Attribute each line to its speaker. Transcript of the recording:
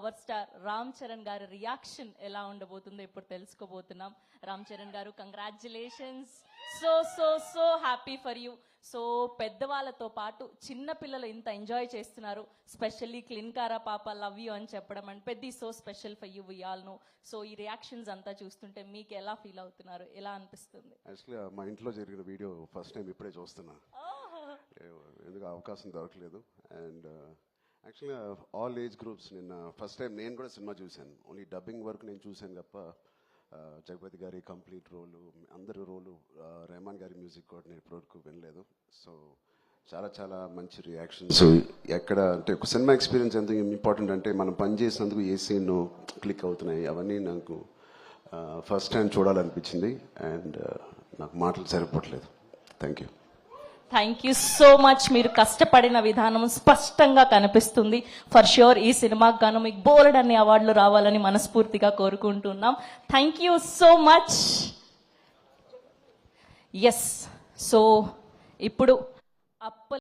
Speaker 1: Power star Ram Charan గారి reaction ఎలా ఉండబోతుందో ఇప్పుడు తెలుసుకోబోతున్నాం. రామ్ చరణ్ గారు, congratulations. So so so happy for you. So పెద్దవాళ్ళతో పాటు చిన్న పిల్లలు ఇంత ఎంజాయ్ చేస్తున్నారు. స్పెషల్లీ క్లిన్కారా పాప లవ్ యూ అని చెప్పడం అండ్ పెద్ద so special for you, we all know. So ఈ రియాక్షన్స్ అంతా చూస్తుంటే మీకు ఎలా ఫీల్ అవుతున్నారు, ఎలా అనిపిస్తుంది?
Speaker 2: యాక్చువల్లీ మా ఇంట్లో జరిగిన వీడియో ఫస్ట్ టైం ఇప్పుడే చూస్తున్నా, ఎందుకు అవకాశం దొరకలేదు. And actually all age groups నిన్న ఫస్ట్ టైం నేను కూడా సినిమా చూశాను. ఓన్లీ డబ్బింగ్ వరకు నేను చూశాను తప్ప జగపతి గారి కంప్లీట్ రోలు, అందరి రోలు, రెహమాన్ గారి మ్యూజిక్ కూడా నేను ఇప్పటివరకు వినలేదు. సో చాలా చాలా మంచి రియాక్షన్స్. ఎక్కడ అంటే ఒక సినిమా ఎక్స్పీరియన్స్ ఎంత ఇంపార్టెంట్ అంటే మనం పని చేసినందుకు ఏ సీన్ క్లిక్ అవుతున్నాయి అవన్నీ నాకు ఫస్ట్ టైం చూడాలనిపించింది. అండ్ నాకు మాటలు సరిపోవట్లేదు. Thank you.
Speaker 1: Thank you so much. మీరు కష్టపడిన విధానం స్పష్టంగా కనిపిస్తుంది. ఫర్ ష్యూర్ ఈ సినిమాకి గాను మీకు బోల్డ్ అన్ని అవార్డులు రావాలని మనస్ఫూర్తిగా కోరుకుంటున్నాం. Thank you so much. Yes, so ఇప్పుడు